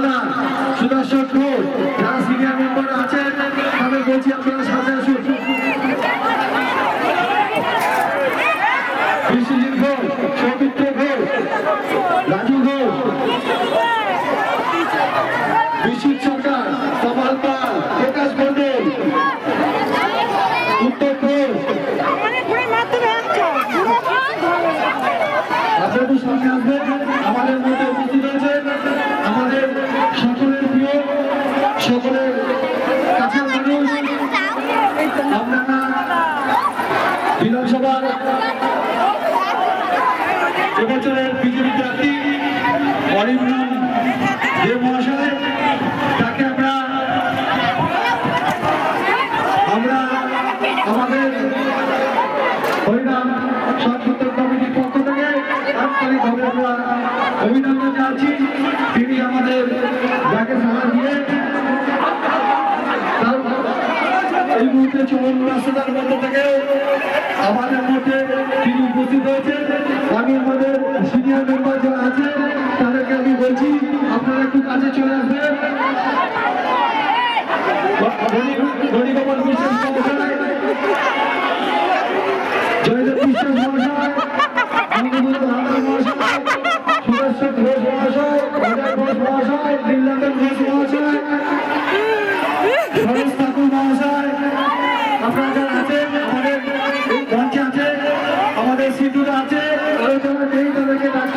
হালদার, সুদর্শন ঘোষ, যারা senior member আছেন তাদের বলছি আপনারা সামনে আসুন। বিশ্বজিৎ ঘোষ, সৌমিত্র ঘোষ, রাজু ঘোষ, বিশ্বজিৎ সরকার, কমল পাল, প্রকাশ মন্ডল, উত্তর ঘোষ, আপনাদের সামনে আসবেন। আমাদের মধ্যে উপস্থিত হয়েছেন আমাদের সকলের প্রিয়, সকলের কাছের মানুষ, আপনারা বিধানসভার এবছরের বিজেপি প্রার্থী অরিন্দম দেব মহাশয়, তাকে আমরা আমাদের হরিনাম সংশোধন কমিটির পক্ষ থেকে আন্তরিকভাবে আমরা অভিনন্দন জানাচ্ছি। তিনি আমাদের যাকে সাড়া দিয়ে এই মুহূর্তে চরম রাস্তার মধ্যে থেকেও আমাদের মধ্যে তিনি উপস্থিত হয়েছেন। আমি আমাদের সিনিয়র মেম্বার যারা আছে তাদেরকে আমি বলছি আপনারা একটু কাছে চলে আসবেন।